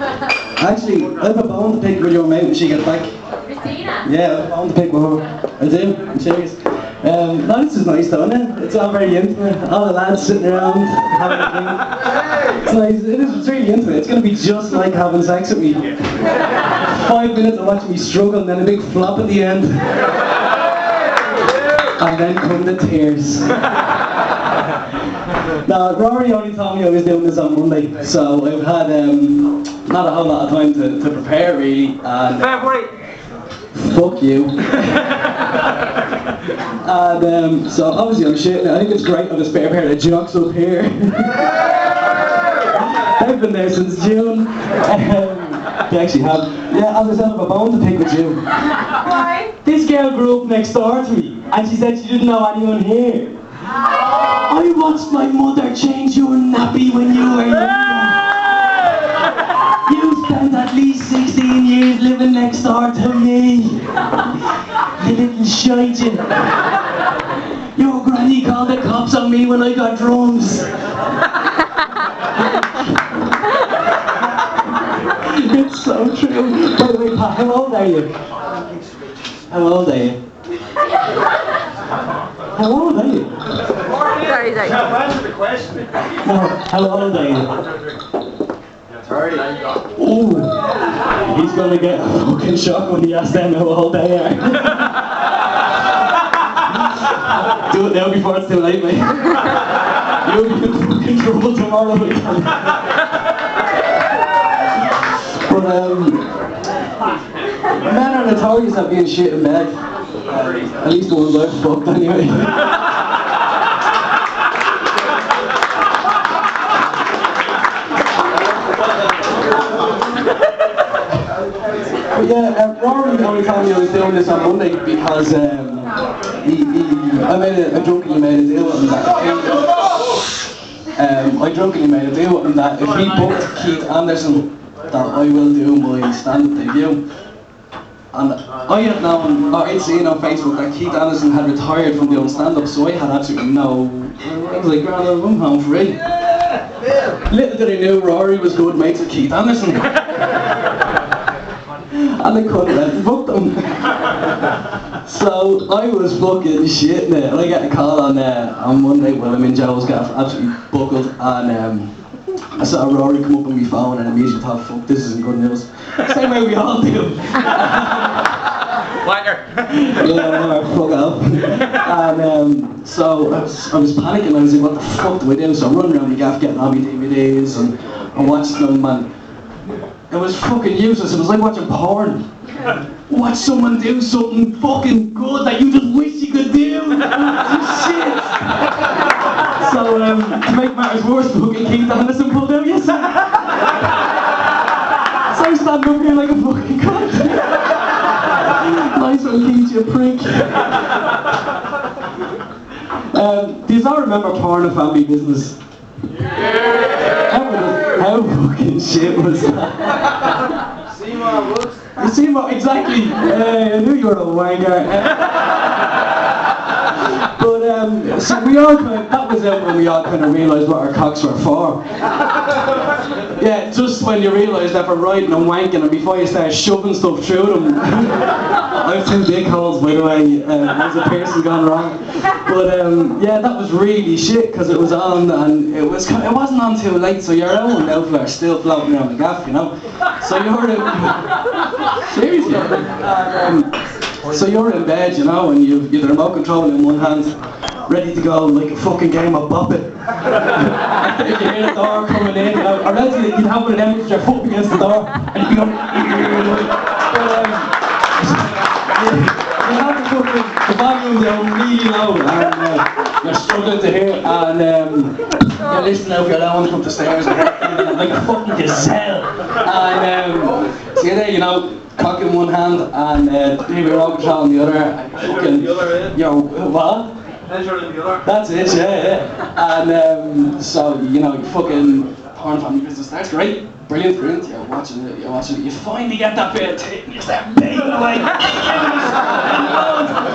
Actually, I have a bone to pick with your mate when she gets back. Christina? Yeah, I have a bone to pick with her. I do, I'm serious. No, this is nice though, isn't it? It's all very intimate. All the lads sitting around, having a drink. It's nice, it's really intimate. It's going to be just like having sex with me. 5 minutes of watching me struggle and then a big flop at the end. And then come the tears. Now, Rory only told me I was doing this on Monday, so I've had not a whole lot of time to prepare really, and fuck you. And so obviously I'm shitting. I think it's great I have a spare pair of jocks up here. They've been there since June. They actually have. Yeah, as I said, I have a bone to pick with you. Why? This girl grew up next door to me, and she said she didn't know anyone here. I watched my mother change your nappy when you were younger. You spent at least 16 years living next door to me. You little shite. Your granny called the cops on me when I got drums. It's so true. By the way, Pat, how old are you? How old are you? How old are you? Sorry. Answer the question. No, how old are you? 30. Ooh, he's gonna get a fucking shock when he asks them how old they are. Do it now before it's too late, mate. You'll be in fucking trouble tomorrow. But men are notorious at being shit in bed. At least the ones I've fucked anyway. But yeah, Rory only told me I was doing this on Monday because I drunkenly made a deal with him that if he booked Keith Anderson, that I will do my stand-up debut. And I had known, or I'd seen on Facebook that Keith Anderson had retired from doing stand-up, so I had absolutely no. I was like, "Grand, I'm home free." Little did I know Rory was good mates with Keith Anderson. And I couldn't let him book them. So I was fucking shitting it. And I get a call on Monday when I'm in Joe's gaff, absolutely buckled, and I saw Rory come up on my phone and immediately thought, fuck, this isn't good news. Same way we all do. Whacker. Yeah, fuck off. And so I was panicking. I was like, what the fuck do I do? So I'm running around the gaff getting all my DVDs and watching them, man. It was fucking useless. It was like watching porn. Watch someone do something fucking good that you just wish you could do. Shit. So to make matters worse, fucking Keith Anderson pulled out yesterday. So I stand up here like a fucking cunt. Nice one, Keith, you prick. Do you all remember Porn and Family Business? How fucking shit was that? Seymour Woods. Seymour, exactly. I knew you were a wanker. But so we all that was when we all kind of realised what our cocks were for. Yeah, just when you realise that for riding and wanking and before you start shoving stuff through them. I have 2 big holes, by the way. There's a piercing gone wrong. But yeah, that was really shit because it was on and it wasn't on too late, so your own outfit are still floating around the gaff, you know. So you're seriously. So you're in bed, you know, and you've the remote control in one hand, ready to go like a fucking game of Bop It. If you hear the door coming in, or else you'd have one of them with your foot against the door, and you'd be going. You have to put the volume down really low, and you're struggling to hear, and you're listening out your lounge up the stairs, and like a fucking gazelle. And so you're there, you know, cock in one hand, and maybe remote control in the other, and fucking, you know, what? That's it, yeah. And so, you know, you fucking Porn Family Business, that's great. Brilliant. You're watching it. You finally get that bit of tit and you start banging away.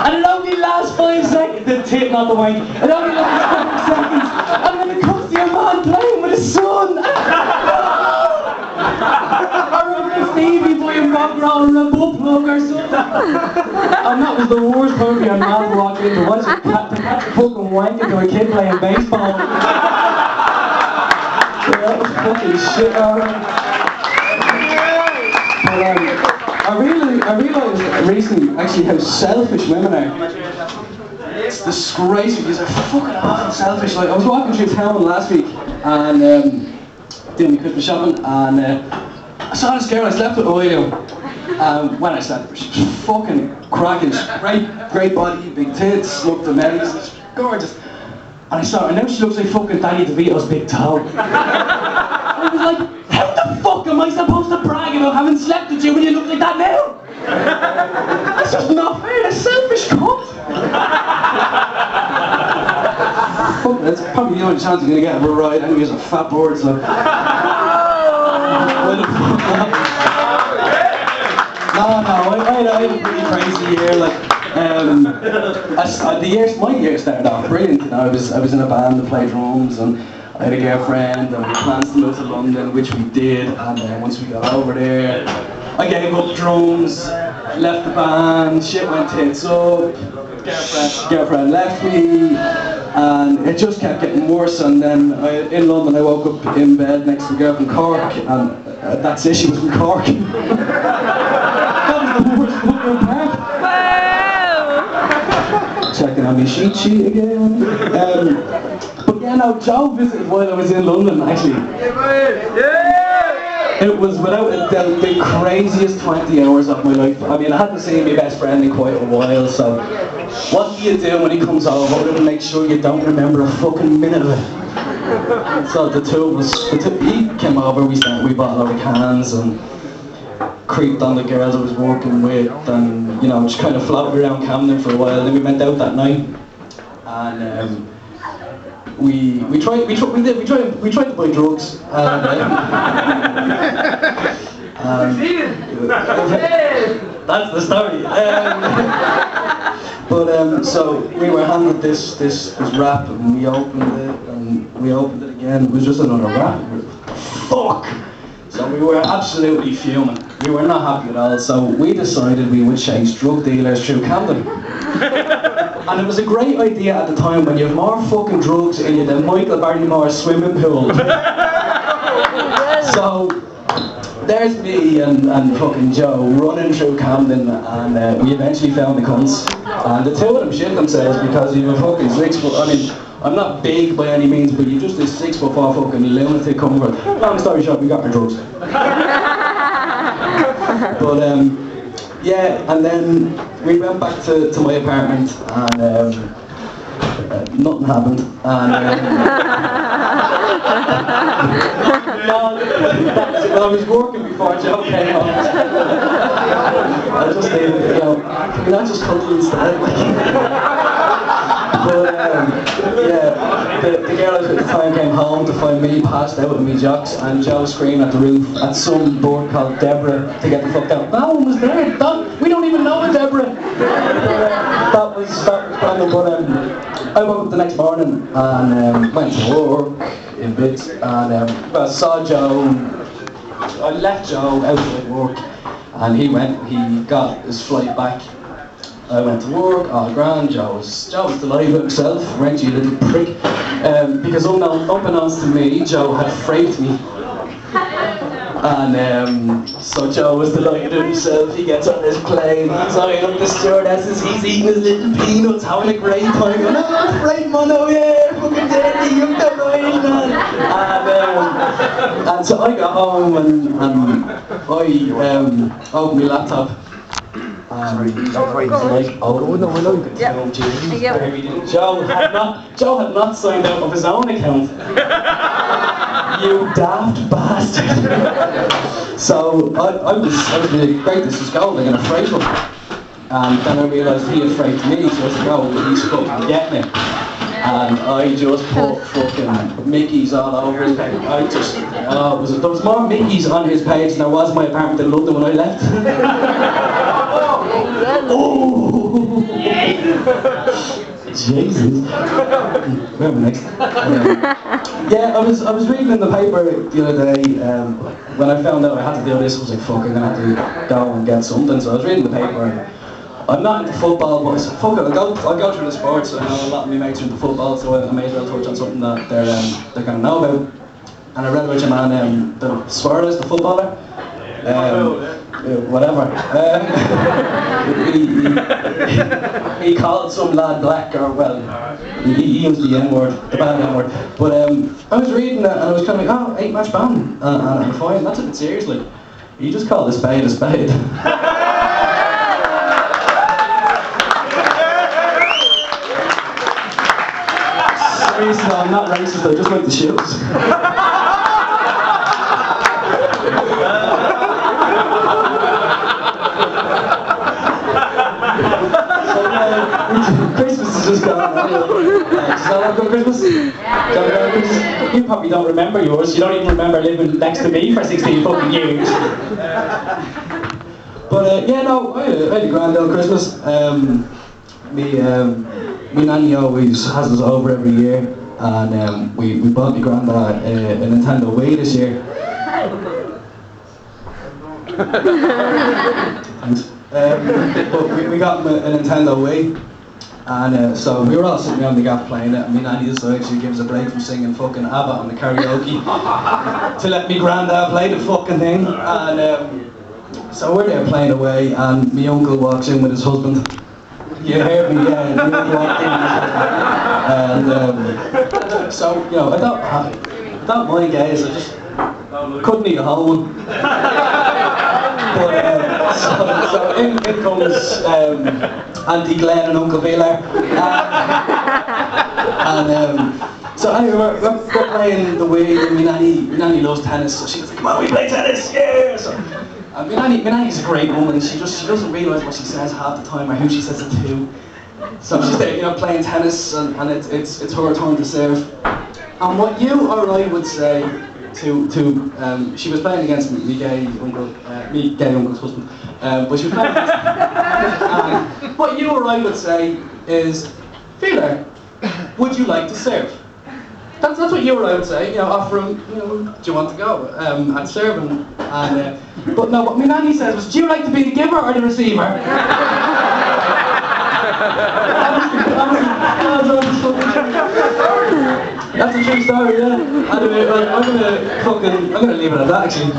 And it only lasts 5 seconds. The tit, not the wank. It only lasts 5 seconds. And then it comes to your man playing with his son. remember Stevie buying rock roll and a butt plug or something. And that was the worst party I'd never walked into. Was it to catch a fucking wank into a kid playing baseball? Yeah, that was fucking shit, alright. But I realised recently actually how selfish women are. It's disgraceful because they're fucking awful selfish. Like, I was walking through town last week and doing my Christmas shopping, and I saw this girl. I slept with Oilio. When I slept with her, she was fucking cracking. Great body, big tits, looked amazing, gorgeous. And I saw her, and now she looks like fucking Danny DeVito's big toe. I was like, how the fuck am I supposed to brag about having slept with you when you look like that now? That's just not fair. That's selfish cunt. Fuck, that's probably the only chance I'm gonna get of a ride. Anyway, as a fat board, so. No, I had a pretty crazy year. Like, my year started off brilliant. You know, I was in a band that played drums, and I had a girlfriend, and we had plans to move to London, which we did. And then once we got over there, I gave up drums, left the band, shit went tits up. Girlfriend left me, and it just kept getting worse. And then in London, I woke up in bed next to a girl from Cork, and that's it. She was from Cork. That was the worst fucking part. Wow. Checking on me sheet again. But yeah, no, Joe visited while I was in London. Actually, it was without a doubt the craziest 20 hours of my life. I mean, I hadn't seen my best friend in quite a while, so. What do you do when he comes over other than make sure you don't remember a fucking minute of it? So the two of us, he came over, we bought a lot of cans and creeped on the girls I was working with, and you know, just kind of floated around Camden for a while. Then we went out that night, and we tried to buy drugs. That's the story. But so we were handed this wrap, and we opened it again. It was just another wrap. Fuck! So we were absolutely fuming. We were not happy at all. So we decided we would chase drug dealers through Camden. And it was a great idea at the time when you have more fucking drugs in you than Michael Barrymore's swimming pool. So there's me and fucking Joe running through Camden, and we eventually found the cunts. And the two of them shit themselves because you were fucking 6 foot. I mean, I'm not big by any means, but you're just this 6'4" fucking lunatic coming from. Long story short, we got our drugs. But yeah, and then we went back to my apartment, and nothing happened. No, I was working before Joe came home. I just think, you know, can we not just cuddle instead? But yeah, the girl at the time came home to find me passed out with me jocks, and Joe screamed at the roof at some board called Deborah to get the fuck out. No one was there. We don't even know a Deborah. That was kind of what I woke up the next morning and went to work in bits, and I saw Joe. I left Joe outside work, and he got his flight back. I went to work, all grand. Joe was delighted with himself, wrenchy little prick, because unbeknownst to me, Joe had raped me. And so Joe was delighted with himself. He gets on his plane, he's eyeing up the stewardesses, he's eating his little peanuts, having a great time, going, oh, right man, oh yeah, fucking dirty, you're the right man. And so I got home and I opened my laptop. Joe had not signed out of his own account. You daft bastard. So I was really great, this is gold, I'm gonna frape him. And then I realised he had fraped me, so I was like, oh, well, he's fucking getting it. And I just put fucking Mickey's all over his page. There was more Mickey's on his page than there was my apartment in London when I left. Jesus. Where am I next? Yeah, I was reading in the paper the other day, when I found out I had to do this, I was like, fuck, I'm gonna have to go and get something. So I was reading the paper, and I'm not into football, but I said, fuck it, I'll go through the sports. I know a lot of my mates are into football, so I may as well touch on something that they're gonna know about. And I read about your man, the Suarez, the footballer. Whatever. He called some lad black, or well, he used the N-word, the bad N-word. But I was reading it and I was kind of like, oh, 8-match ban, and I'm fine. That's it seriously. You just call a spade a spade. Seriously, I'm not racist. I just like the shoes. Christmas is just gone. Does that have a good Christmas? Yeah. You probably don't remember yours. You don't even remember living next to me for 16 fucking years. But yeah, no, I had a grand old Christmas. Me nanny always has us over every year, and we bought my granddad a Nintendo Wii this year. Thanks. But we got him a Nintendo Wii, and so we were all sitting around the gaff playing it, and my nanny decided she gives a break from singing fucking ABBA on the karaoke to let me granddad play the fucking thing, and so we're there playing away, and my uncle walks in with his husband. You heard me, yeah, my uncle walked in with his husband. And so, you know, I don't mind gays, I just couldn't eat a whole one. But, so in comes Auntie Glenn and Uncle Villar. So anyway, we're playing the Wii, and my nanny loves tennis, so she was like, come on, we play tennis, yeah! So, my nanny's a great woman, she doesn't realise what she says half the time, or who she says it to. So she's there, you know, playing tennis, and it's her turn to serve. And what you or I would say to she was playing against me gay uncle's husband, but she was playing against what you or I would say is, Villar, would you like to serve? That's what you or I would say, you know, offer him, you know, do you want to go and serve him? And, but no, what my nanny says was, do you like to be the giver or the receiver? That's a true story, yeah. Anyway, I'm gonna leave it at that actually.